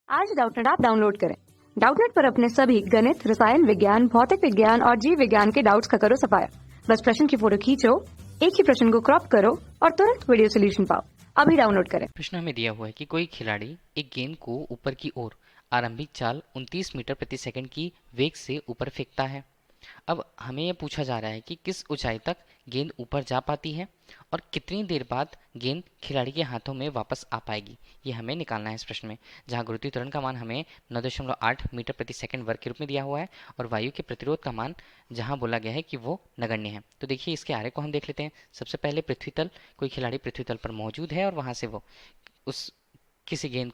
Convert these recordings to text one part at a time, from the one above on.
आज Doubtnut app download करें। Doubtnut पर अपने सभी गणित, रसायन विज्ञान, भौतिक विज्ञान और जीव विज्ञान के डाउट्स का करो सफाया। बस प्रश्न की फोटो खींचो, एक ही प्रश्न को क्रॉप करो और तुरंत वीडियो सोल्यूशन पाओ। अभी डाउनलोड करें। प्रश्न हमें दिया हुआ है कि कोई खिलाड़ी एक गेंद को ऊपर की ओर आरंभिक चाल 29 मीटर प्रति सेकंड की वेग से ऊपर फेंकता है। अब हमें यह पूछा जा रहा है कि किस ऊंचाई तक गेंद ऊपर जा पाती है और कितनी देर बाद गेंद खिलाड़ी के हाथों में वापस आ पाएगी। ये हमें निकालना है इस प्रश्न में, जहां गुरुत्वीय त्वरण का मान हमें 9.8 मीटर प्रति सेकंड वर्ग के रूप में दिया हुआ है और वायु के प्रतिरोध का मान जहां बोला गया है कि वो नगण्य है। तो देखिए इसके आरे को हम देख लेते हैं। सबसे पहले पृथ्वी तल, कोई खिलाड़ी पृथ्वी तल पर मौजूद है और वहां से वो उस किसी गेंद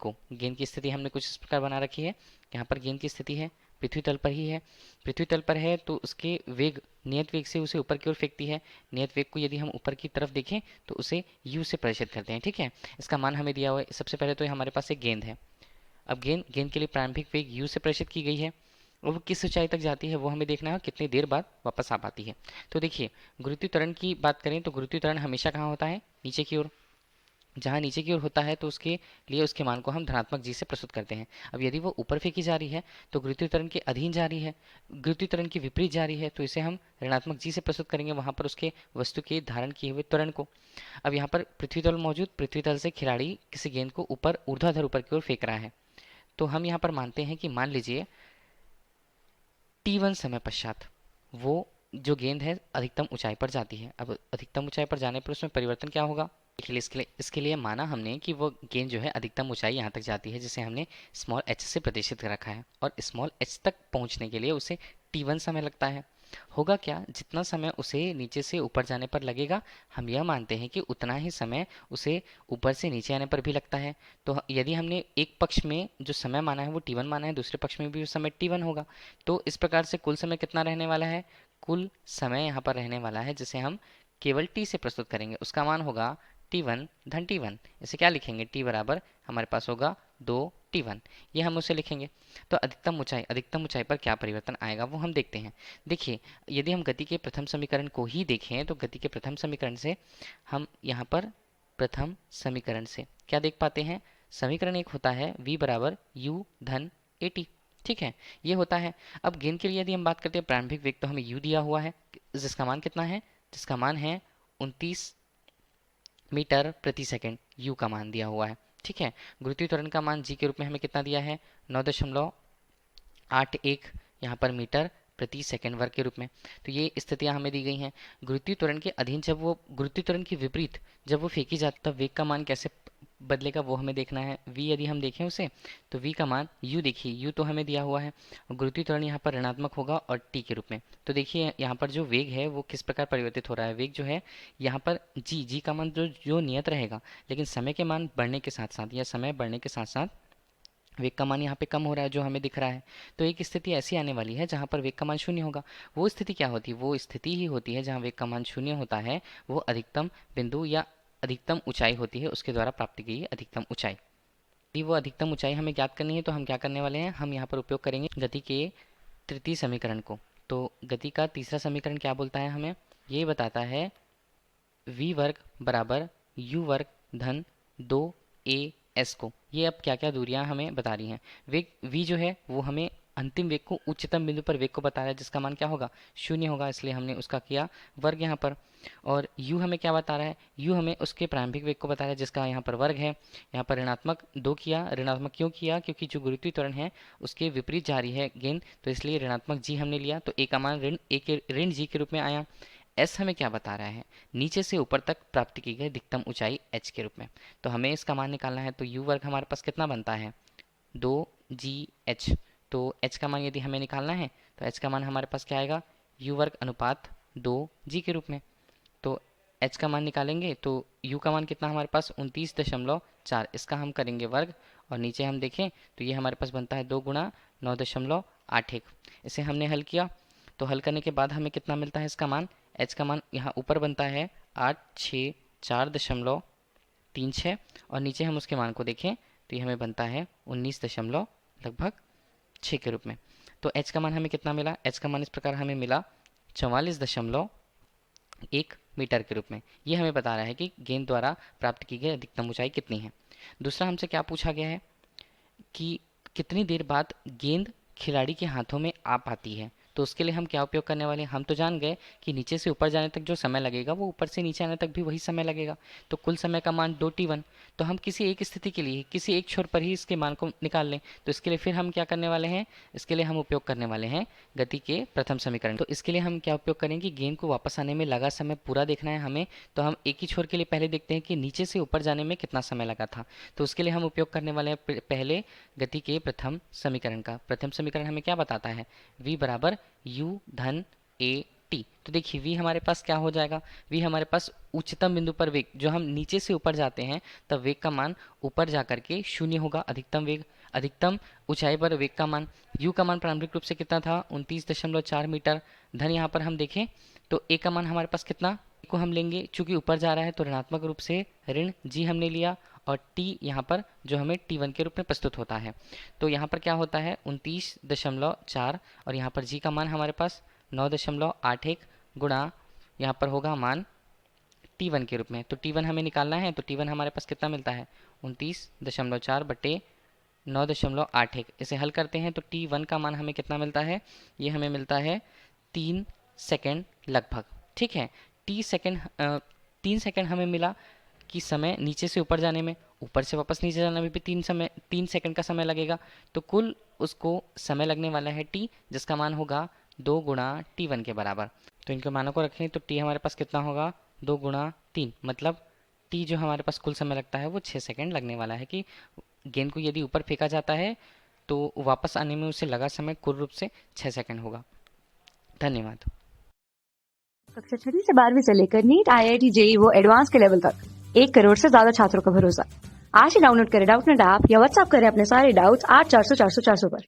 की स्थिति हमने कुछ इस प्रकार बना रखी है। यहाँ पर गेंद की स्थिति है, पृथ्वी तल पर ही है। पृथ्वी तल पर है तो उसके वेग, नियत वेग से उसे ऊपर की ओर फेंकती है। नियत वेग को यदि हम ऊपर की तरफ देखें तो उसे यू से प्रदर्शित करते हैं। ठीक है, इसका मान हमें दिया हुआ है। सबसे पहले तो हमारे पास एक गेंद है। अब गेंद के लिए प्रारंभिक वेग यू से प्रदर्शित की गई है और वो किस ऊंचाई तक जाती है वो हमें देखना है, कितनी देर बाद वापस आ पाती है। तो देखिए, गुरुत्वीय त्वरण की बात करें तो गुरुत्वीय त्वरण हमेशा कहाँ होता है? नीचे की ओर। जहाँ नीचे की ओर होता है तो उसके लिए उसके मान को हम धनात्मक जी से प्रस्तुत करते हैं। अब यदि वो ऊपर फेंकी जा रही है तो गुरुत्वीय त्वरण के अधीन जा रही है, गुरुत्वीय त्वरण के विपरीत जा रही है तो इसे हम ऋणात्मक जी से प्रस्तुत करेंगे, वहां पर उसके वस्तु के धारण किए हुए त्वरण को। अब यहाँ पर पृथ्वी तल मौजूद, पृथ्वी तल से खिलाड़ी किसी गेंद को ऊपर ऊर्ध्वाधर ऊपर की ओर फेंक रहा है। तो हम यहाँ पर मानते हैं कि मान लीजिए T1 समय पश्चात वो जो गेंद है अधिकतम ऊंचाई पर जाती है। अब अधिकतम ऊंचाई पर जाने पर उसमें परिवर्तन क्या होगा? इसके लिए माना हमने कि वो गेंद जो है अधिकतम ऊंचाई यहाँ तक जाती है, जिसे हमने स्मॉल एच से प्रदर्शित कर रखा है, और स्मॉल एच तक पहुँचने के लिए उसे T1 समय लगता है। होगा क्या, जितना समय उसे नीचे से ऊपर जाने पर लगेगा, हम यह मानते हैं कि उतना ही समय उसे ऊपर से नीचे आने पर भी लगता है। तो यदि हमने एक पक्ष में जो समय माना है वो T1 माना है, दूसरे पक्ष में भी उस समय T1 होगा। तो इस प्रकार से कुल समय कितना रहने वाला है? कुल समय यहाँ पर रहने वाला है जिसे हम केवल टी से प्रस्तुत करेंगे, उसका मान होगा T1 धन T1। इसे क्या लिखेंगे? टी बराबर हमारे पास होगा 2T1, ये हम उसे लिखेंगे। तो अधिकतम ऊंचाई पर क्या परिवर्तन आएगा वो हम देखते हैं। देखिए, यदि हम गति के प्रथम समीकरण को ही देखें तो गति के प्रथम समीकरण से हम यहाँ पर प्रथम समीकरण से क्या देख पाते हैं? समीकरण एक होता है v बराबर u धन at। ठीक है, ये होता है। अब गेंद के लिए यदि हम बात करते हैं प्रारंभिक वेग, तो हमें u दिया हुआ है, जिसका मान कितना है? जिसका मान है 29 मीटर प्रति सेकंड, u का मान दिया हुआ है। ठीक है, गुरुत्वीय त्वरण का मान g के रूप में हमें कितना दिया है? 9.81 यहाँ पर मीटर प्रति सेकंड वर्ग के रूप में। तो ये स्थितियां हमें दी गई हैं। गुरुत्वीय त्वरण के अधीन जब वो, गुरुत्वीय त्वरण के विपरीत जब वो फेंकी जाती तब वेग का मान कैसे बदलेगा वो हमें देखना है। v यदि हम देखें उसे, तो v का मान u, देखिए u तो हमें दिया हुआ है और गुरुत्वीय त्वरण यहाँ पर ऋणात्मक होगा और t के रूप में। तो देखिए यहाँ पर जो वेग है वो किस प्रकार परिवर्तित हो रहा है। वेग जो है यहाँ पर g का मान जो जो नियत रहेगा, लेकिन समय के मान बढ़ने के साथ साथ या समय बढ़ने के साथ साथ वेग का मान यहाँ पे कम हो रहा है, जो हमें दिख रहा है। तो एक स्थिति ऐसी आने वाली है जहाँ पर वेग का मान शून्य होगा। वो स्थिति क्या होती है? वो स्थिति ही होती है जहाँ वेग का मान शून्य होता है। वो अधिकतम बिंदु या अधिकतम ऊंचाई होती है, उसके द्वारा प्राप्त की गई अधिकतम ऊंचाई। यदि वो अधिकतम ऊंचाई हमें ज्ञात करनी है तो हम क्या करने वाले हैं? हम यहाँ पर उपयोग करेंगे गति के तृतीय समीकरण को। तो गति का तीसरा समीकरण क्या बोलता है हमें? ये बताता है v वर्ग बराबर u वर्ग धन 2as को। ये अब क्या क्या दूरियां हमें बता रही हैं। वेग v जो है वो हमें अंतिम वेग को, उच्चतम बिंदु पर वेग को बता रहा है, जिसका मान क्या होगा? शून्य होगा, इसलिए हमने उसका किया वर्ग यहाँ पर। और u हमें क्या बता रहा है? u हमें उसके प्रारंभिक वेग को बता रहा है, जिसका यहाँ पर वर्ग है। यहाँ पर ऋणात्मक 2 किया। ऋणात्मक क्यों किया? क्योंकि जो गुरुत्वीय त्वरण है उसके विपरीत जा रही है गेंद, तो इसलिए ऋणात्मक g हमने लिया। तो a का मान ऋण g के रूप में आया। एस हमें क्या बता रहा है? नीचे से ऊपर तक प्राप्त की गई अधिकतम ऊंचाई एच के रूप में। तो हमें इसका मान निकालना है। तो यू वर्ग हमारे पास कितना बनता है? 2GH। तो एच का मान यदि हमें निकालना है तो एच का मान हमारे पास क्या आएगा? यू वर्ग अनुपात 2G के रूप में। तो एच का मान निकालेंगे तो यू का मान कितना हमारे पास? 29.4। इसका हम करेंगे वर्ग और नीचे हम देखें तो ये हमारे पास बनता है 2 गुणा 9.81। इसे हमने हल किया, तो हल करने के बाद हमें कितना मिलता है इसका मान? एच का मान यहाँ ऊपर बनता है 864.36 और नीचे हम उसके मान को देखें तो ये हमें बनता है 19 दशमलव लगभग 6 के रूप में। तो एच का मान हमें कितना मिला? एच का मान इस प्रकार हमें मिला 44.1 मीटर के रूप में। ये हमें बता रहा है कि गेंद द्वारा प्राप्त की गई अधिकतम ऊंचाई कितनी है। दूसरा हमसे क्या पूछा गया है कि कितनी देर बाद गेंद खिलाड़ी के हाथों में आ पाती है। तो उसके लिए हम क्या उपयोग करने वाले हैं, हम तो जान गए कि नीचे से ऊपर जाने तक जो समय लगेगा वो ऊपर से नीचे आने तक भी वही समय लगेगा। तो कुल समय का मान 2t1। तो हम किसी एक स्थिति के लिए किसी एक छोर पर ही इसके मान को निकाल लें। तो इसके लिए फिर हम क्या करने वाले हैं, इसके लिए हम उपयोग करने वाले हैं गति के प्रथम समीकरण। तो इसके लिए हम क्या उपयोग करेंगे, गेंद को वापस आने में लगा समय पूरा देखना है हमें। तो हम एक ही छोर के लिए पहले देखते हैं कि नीचे से ऊपर जाने में कितना समय लगा था। तो उसके लिए हम उपयोग करने वाले हैं पहले गति के प्रथम समीकरण का। प्रथम समीकरण हमें क्या बताता है, v बराबर u धन a t। तो देखिए v हमारे पास क्या हो जाएगा, v हमारे पास उच्चतम बिंदु पर वेग, जो हम नीचे से ऊपर जाते हैं तब वेग का मान ऊपर जाकर के 0 होगा। अधिकतम वेग, अधिकतम ऊंचाई पर वेग का मान, u का मान प्रारंभिक रूप से कितना था 29.4 मीटर। धन यहाँ पर हम देखें तो a का मान हमारे पास कितना, को हम लेंगे चूंकि ऊपर जा रहा है तो ऋणात्मक रूप से ऋण g हमने लिया, और t यहाँ पर जो हमें t1 के रूप में प्रस्तुत होता है। तो यहाँ पर क्या होता है 29.4, और यहाँ पर g का मान हमारे पास 9.81 गुणा यहाँ पर होगा मान t1 के रूप में। तो t1 हमें निकालना है, तो t1 हमारे पास कितना मिलता है 29.4 बटे 9.81। इसे हल करते हैं तो t1 का मान हमें कितना मिलता है, ये हमें मिलता है 3 सेकेंड लगभग। ठीक है, 3 सेकेंड हमें मिला कि समय नीचे से ऊपर जाने में, ऊपर से वापस नीचे जाने में भी 3 सेकंड का समय लगेगा। तो कुल उसको समय लगने वाला है t, जिसका मान होगा 2 गुणा t1 के बराबर। तो इनके मानों को रखें तो t हमारे पास कितना होगा 2 गुणा 3, मतलब t जो हमारे पास कुल समय लगता है वो 6 सेकंड लगने वाला है। कि गेंद को यदि ऊपर फेंका जाता है तो वापस आने में उसे लगा समय कुल रूप से 6 सेकंड होगा। धन्यवाद। कक्षा 6वीं से 12वीं से लेकर नीट, IIT, जेईई वो एडवांस के लेवल तक 1 करोड़ से ज्यादा छात्रों का भरोसा। आज ही डाउनलोड करें डाउटनेट ऐप या व्हाट्सएप करें अपने सारे डाउट्स 8400 400 400 पर।